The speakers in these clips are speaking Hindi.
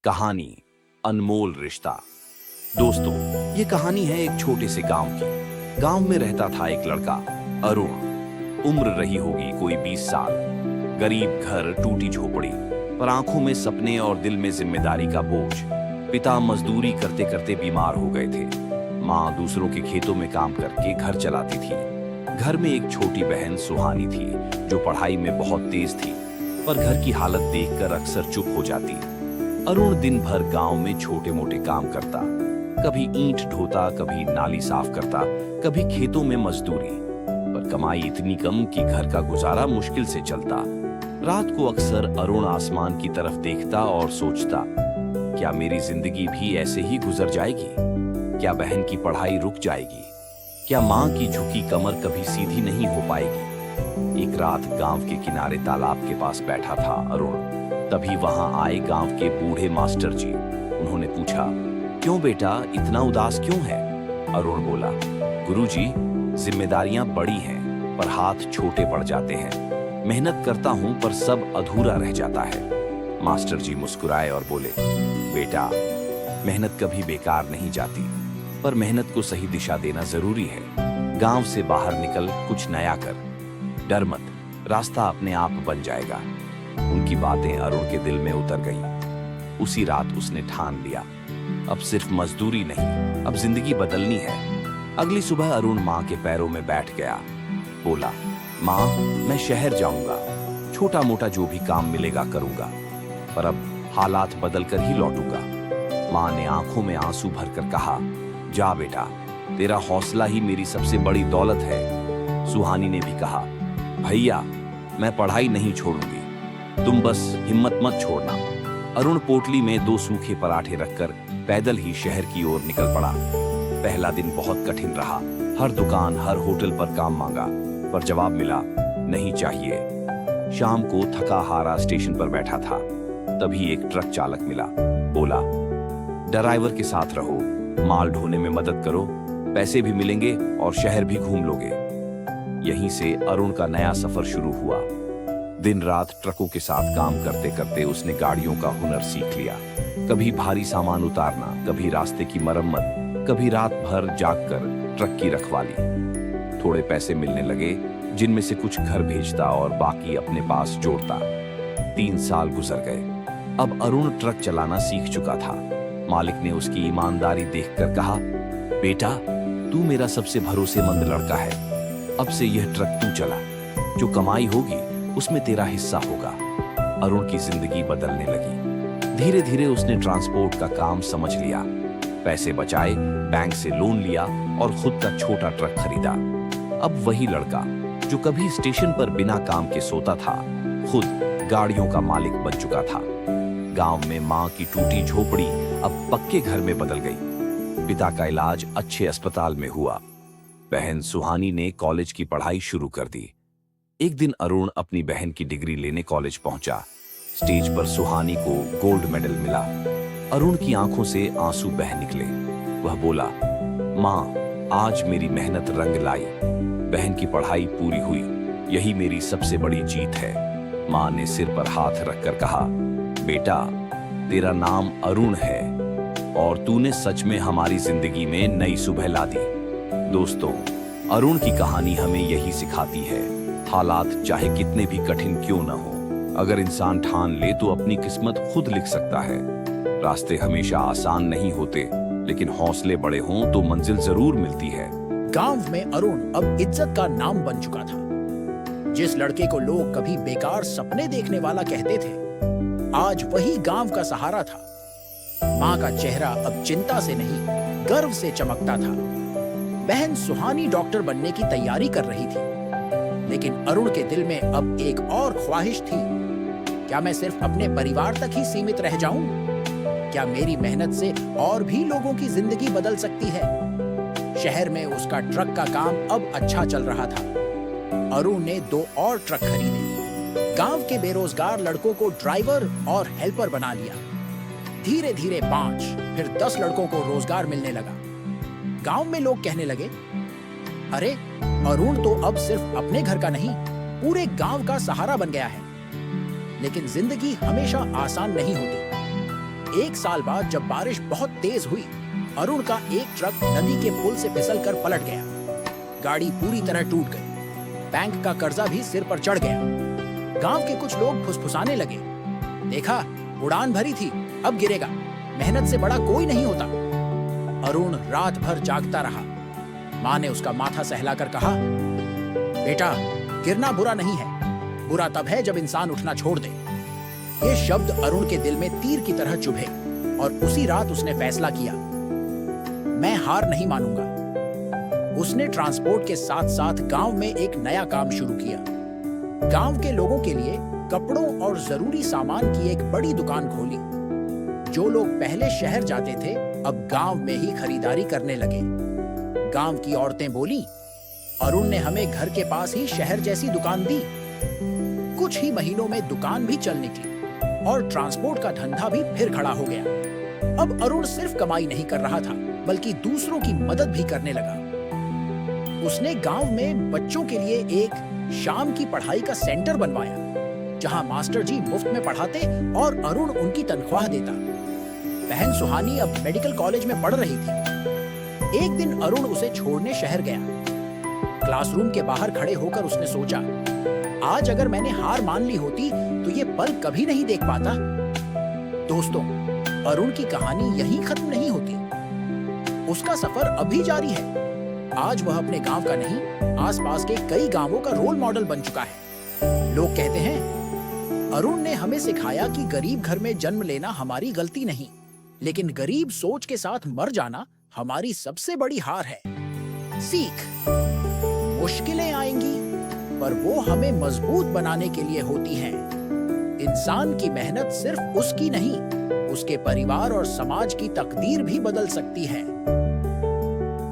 कहानी अनमोल रिश्ता। दोस्तों, ये कहानी है एक छोटे से गांव की। गांव में रहता था एक लड़का अरुण। उम्र रही होगी कोई 20 साल। गरीब घर, टूटी झोपड़ी, पर आंखों में सपने और दिल में जिम्मेदारी का बोझ। पिता मजदूरी करते करते बीमार हो गए थे। माँ दूसरों के खेतों में काम करके घर चलाती थी। घर में एक छोटी बहन सुहानी थी जो पढ़ाई में बहुत तेज थी, पर घर की हालत देखकर अक्सर चुप हो जाती। अरुण दिन भर गांव में छोटे मोटे काम करता, कभी ईंट ढोता, कभी नाली साफ करता, कभी खेतों में मजदूरी। पर कमाई इतनी कम कि घर का गुजारा मुश्किल से चलता। रात को अक्सर अरुण आसमान की तरफ देखता और सोचता, क्या मेरी जिंदगी भी ऐसे ही गुजर जाएगी? क्या बहन की पढ़ाई रुक जाएगी? क्या माँ की झुकी कमर कभी सीधी नहीं हो पाएगी? एक रात गांव के किनारे तालाब के पास बैठा था अरुण। तभी वहां आए गांव के बूढ़े मास्टर जी। उन्होंने पूछा, क्यों बेटा इतना उदास क्यों है? अरुण बोला, गुरुजी, जिम्मेदारियां बड़ी हैं पर हाथ छोटे पड़ जाते हैं। मेहनत करता हूं पर सब अधूरा रह जाता है। मास्टर जी मुस्कुराए और बोले, बेटा, मेहनत कभी बेकार नहीं जाती, पर मेहनत को सही दिशा देना जरूरी है। गांव से बाहर निकल, कुछ नया कर। डर मत, रास्ता अपने आप बन जाएगा। उनकी बातें अरुण के दिल में उतर गई। उसी रात उसने ठान लिया, अब सिर्फ मजदूरी नहीं, अब जिंदगी बदलनी है। अगली सुबह अरुण माँ के पैरों में बैठ गया। बोला, माँ, मैं शहर जाऊंगा, छोटा मोटा जो भी काम मिलेगा करूंगा, पर अब हालात बदल कर ही लौटूंगा। माँ ने आंखों में आंसू भरकर कहा, जा बेटा, तेरा हौसला ही मेरी सबसे बड़ी दौलत है। सुहानी ने भी कहा, भैया, मैं पढ़ाई नहीं छोड़ूंगी, तुम बस हिम्मत मत छोड़ना। अरुण पोटली में 2 सूखे पराठे रखकर पैदल ही शहर की ओर निकल पड़ा। पहला दिन बहुत कठिन रहा। हर दुकान, हर होटल पर काम मांगा, पर जवाब मिला, नहीं चाहिए। शाम को थका हारा स्टेशन पर बैठा था, तभी एक ट्रक चालक मिला। बोला, ड्राइवर के साथ रहो, माल ढोने में मदद करो, पैसे भी मिलेंगे और शहर भी घूम लोगे। यहीं से अरुण का नया सफर शुरू हुआ। दिन रात ट्रकों के साथ काम करते करते उसने गाड़ियों का हुनर सीख लिया। कभी भारी सामान उतारना, कभी रास्ते की मरम्मत, कभी रात भर जागकर ट्रक की रखवाली। थोड़े पैसे मिलने लगे, जिनमें से कुछ घर भेजता और बाकी अपने पास जोड़ता। 3 साल गुजर गए। अब अरुण ट्रक चलाना सीख चुका था। मालिक ने उसकी ईमानदारी देखकर कहा, बेटा, तू मेरा सबसे भरोसेमंद लड़का है। अब से यह ट्रक तू चला, जो कमाई होगी उसमें तेरा हिस्सा होगा। अरुण की जिंदगी बदलने लगी। धीरे धीरे उसने ट्रांसपोर्ट का काम समझ लिया, पैसे बचाए, बैंक से लोन लिया और खुद का छोटा ट्रक खरीदा। अब वही लड़का जो कभी स्टेशन पर बिना काम के सोता था, खुद गाड़ियों का मालिक बन चुका था। गांव में माँ की टूटी झोपड़ी अब पक्के घर में बदल गई। पिता का इलाज अच्छे अस्पताल में हुआ। बहन सुहानी ने कॉलेज की पढ़ाई शुरू कर दी। एक दिन अरुण अपनी बहन की डिग्री लेने कॉलेज पहुंचा। स्टेज पर सुहानी को गोल्ड मेडल मिला। अरुण की आंखों से आंसू बह निकले। वह बोला, माँ, आज मेरी मेहनत रंग लाई। बहन की पढ़ाई पूरी हुई, यही मेरी सबसे बड़ी जीत है। माँ ने सिर पर हाथ रखकर कहा, बेटा, तेरा नाम अरुण है और तूने सच में हमारी जिंदगी में नई सुबह ला दी। दोस्तों, अरुण की कहानी हमें यही सिखाती है, हालात चाहे कितने भी कठिन क्यों न हो, अगर इंसान ठान ले तो अपनी किस्मत खुद लिख सकता है। रास्ते हमेशा आसान नहीं होते, लेकिन हौसले बड़े हों तो मंजिल जरूर मिलती है। गांव में अरुण अब इज्जत का नाम बन चुका था। जिस लड़के को लोग कभी बेकार सपने देखने वाला कहते थे, आज वही गांव का सहारा था। माँ का चेहरा अब चिंता से नहीं, गर्व से चमकता था। बहन सुहानी डॉक्टर बनने की तैयारी कर रही थी, लेकिन अरुण के दिल में अब एक और ख्वाहिश थी, क्या मैं सिर्फ अपने परिवार तक ही सीमित रह जाऊं? क्या मेरी मेहनत से और भी लोगों की जिंदगी बदल सकती है? शहर में उसका ट्रक का काम अब अच्छा चल रहा था। अरुण ने 2 और ट्रक खरीदे। गांव के बेरोजगार लड़कों को ड्राइवर और हेल्पर बना लिया। धीरे धीरे 5, फिर 10 लड़कों को रोजगार मिलने लगा। गांव में लोग कहने लगे, अरे, अरुण तो अब सिर्फ अपने घर का नहीं, पूरे गांव का सहारा बन गया है। लेकिन जिंदगी हमेशा आसान नहीं होती। 1 साल बाद जब बारिश बहुत तेज हुई, अरुण का एक ट्रक नदी के पुल से फिसलकर पलट गया। गाड़ी पूरी तरह टूट गई। बैंक का कर्जा भी सिर पर चढ़ गया। गांव के कुछ लोग फुसफुसाने लगे, देखा, उड़ान भरी थी, अब गिरेगा, मेहनत से बड़ा कोई नहीं होता। अरुण रात भर जागता रहा। माँ ने उसका माथा सहलाकर कहा, बेटा, गिरना बुरा नहीं है, बुरा तब है जब इंसान उठना छोड़ दे। ये शब्द अरुण के दिल में तीर की तरह चुभे और उसी रात उसने फैसला किया, मैं हार नहीं मानूंगा। उसने ट्रांसपोर्ट के साथ साथ गांव में एक नया काम शुरू किया। गांव के लोगों के लिए कपड़ों और जरूरी सामान की एक बड़ी दुकान खोली। जो लोग पहले शहर जाते थे अब गांव में ही खरीदारी करने लगे। गांव की औरतें बोली, अरुण ने हमें घर के पास ही शहर जैसी दुकान दी। कुछ ही महीनों में दुकान भी चल निकली और ट्रांसपोर्ट का धंधा भी फिर खड़ा हो गया। अब अरुण सिर्फ कमाई नहीं कर रहा था, बल्कि दूसरों की मदद भी करने लगा। उसने गांव में बच्चों के लिए एक शाम की पढ़ाई का सेंटर बनवाया, जहां मास्टर जी मुफ्त में पढ़ाते और अरुण उनकी तनख्वाह देता। बहन सुहानी अब मेडिकल कॉलेज में पढ़ रही थी। एक दिन अरुण उसे छोड़ने शहर गया। क्लासरूम के बाहर खड़े होकर उसने सोचा, आज अगर मैंने हार मान ली होती तो ये पल कभी नहीं देख पाता। दोस्तों, अरुण की कहानी यहीं खत्म नहीं होती। उसका सफर अभी जारी है। आज वह अपने गांव का नहीं, आसपास के कई गांवों का रोल मॉडल बन चुका है। लोग कहते हैं, अरुण ने हमें सिखाया कि गरीब घर में जन्म लेना हमारी गलती नहीं, लेकिन गरीब सोच के साथ मर जाना हमारी सबसे बड़ी हार है। सीख, मुश्किलें आएंगी, पर वो हमें मजबूत बनाने के लिए होती हैं। इंसान की मेहनत सिर्फ उसकी नहीं, उसके परिवार और समाज की तकदीर भी बदल सकती है।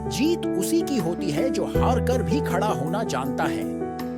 जीत उसी की होती है जो हार कर भी खड़ा होना जानता है।